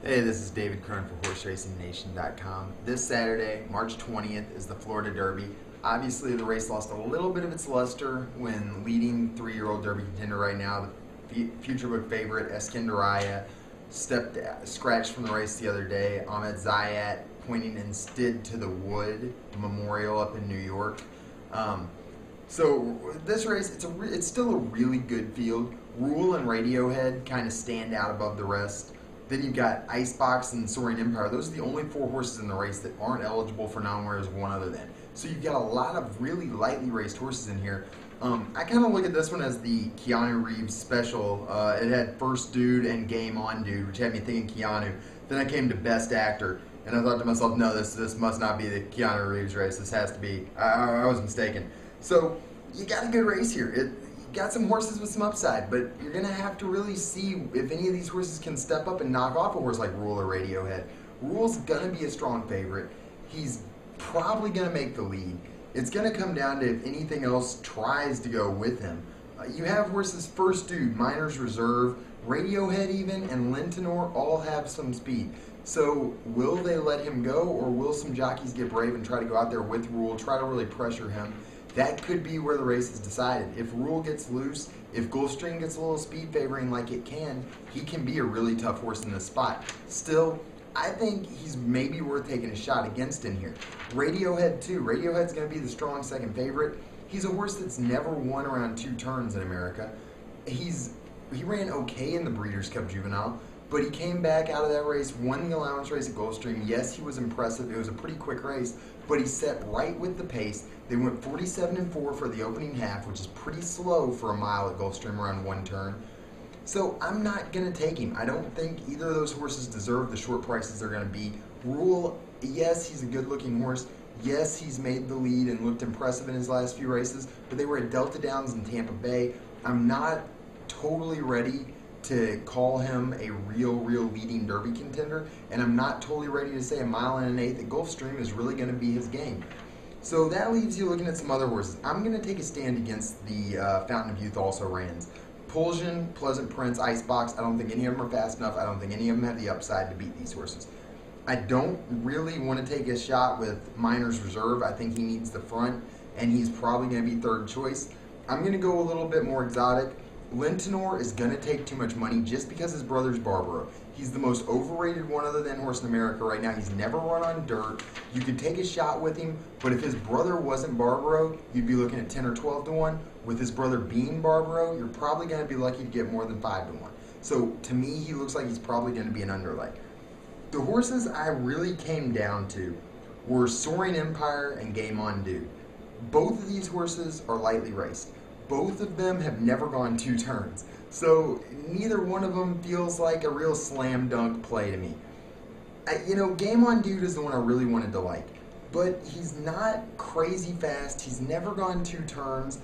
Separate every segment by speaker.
Speaker 1: Hey, this is David Kern for HorseRacingNation.com. This Saturday, March 20th, is the Florida Derby. Obviously, the race lost a little bit of its luster when leading three-year-old Derby contender right now, the future book favorite, Eskindaraya, scratched from the race the other day. Ahmed Zayat pointing instead to the Wood Memorial up in New York. So this race, it's still a really good field. Rule and Radiohead kind of stand out above the rest. Then you've got Icebox and Soaring Empire. Those are the only four horses in the race that aren't eligible for non-winners one other than. So you've got a lot of really lightly raced horses in here. I kind of look at this one as the Keanu Reeves special. It had First Dude and Game On Dude, which had me thinking Keanu. Then I came to Best Actor, and I thought to myself, no, this must not be the Keanu Reeves race. This has to be. I was mistaken. So you got a good race here. You got some horses with some upside, but you're going to have to really see if any of these horses can step up and knock off a horse like Rule or Radiohead. Rule's going to be a strong favorite. He's probably going to make the lead. It's going to come down to if anything else tries to go with him. You have horses First Dude, Miners Reserve, Radiohead even, and Lentinor all have some speed. So will they let him go, or will some jockeys get brave and try to go out there with Rule, try to really pressure him? That could be where the race is decided. If Rule gets loose, if Gulfstream gets a little speed favoring like it can, he can be a really tough horse in this spot. Still, I think he's maybe worth taking a shot against in here. Radiohead too. Radiohead's going to be the strong second favorite. He's a horse that's never won around 2 turns in America. He ran okay in the Breeders' Cup Juvenile, but he came back out of that race, won the allowance race at Gulfstream. Yes, he was impressive. It was a pretty quick race, but he set right with the pace. They went 47-4 for the opening half, which is pretty slow for a mile at Gulfstream around 1 turn. So I'm not going to take him. I don't think either of those horses deserve the short prices they're going to be. Rule, yes, he's a good-looking horse. Yes, he's made the lead and looked impressive in his last few races, but they were at Delta Downs in Tampa Bay. I'm not totally ready to call him a real leading Derby contender, and I'm not totally ready to say a mile and an eighth at Gulfstream is really going to be his game. So that leaves you looking at some other horses. I'm going to take a stand against the Fountain of Youth also rans. Pulsion, Pleasant Prince, Icebox, I don't think any of them are fast enough. I don't think any of them have the upside to beat these horses. I don't really want to take a shot with Miners Reserve. I think he needs the front, and he's probably going to be third choice. I'm going to go a little bit more exotic. Lentinor is going to take too much money just because his brother's Barbaro. He's the most overrated one other than horse in America right now. He's never run on dirt. You could take a shot with him, but if his brother wasn't Barbaro, you'd be looking at 10 or 12 to 1. With his brother being Barbaro, you're probably going to be lucky to get more than 5 to 1. So to me, he looks like he's probably going to be an underleg. The horses I really came down to were Soaring Empire and Game On Dude. Both of these horses are lightly raced. Both of them have never gone 2 turns. So neither one of them feels like a real slam dunk play to me. Game On Dude is the one I really wanted to like. But he's not crazy fast. He's never gone 2 turns.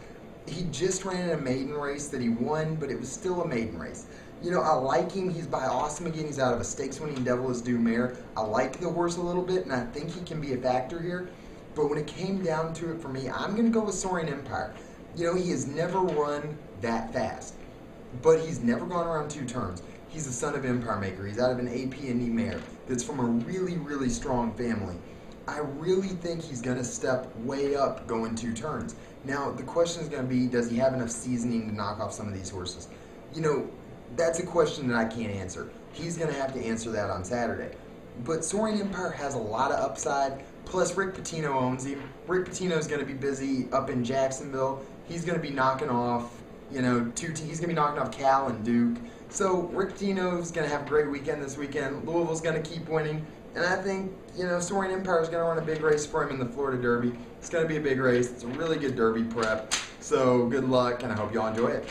Speaker 1: He just ran in a maiden race that he won, but it was still a maiden race. I like him. He's by Awesome again. He's out of a stakes-winning Devil Is Due mare. I like the horse a little bit, and I think he can be a factor here. But when it came down to it for me, I'm going to go with Soaring Empire. He has never run that fast, but he's never gone around 2 turns. He's the son of Empire Maker. He's out of an AP&E mare that's from a really strong family. I really think he's going to step way up going 2 turns. Now, the question is going to be, does he have enough seasoning to knock off some of these horses? That's a question that I can't answer. He's going to have to answer that on Saturday. But Soaring Empire has a lot of upside. Plus, Rick Pitino owns him. Rick Pitino is going to be busy up in Jacksonville. He's going to be knocking off, he's going to be knocking off Cal and Duke. So Rick Pitino is going to have a great weekend this weekend. Louisville's going to keep winning. And I think, Soaring Empire is going to run a big race for him in the Florida Derby. It's going to be a big race. It's a really good Derby prep. So good luck, and I hope y'all enjoy it.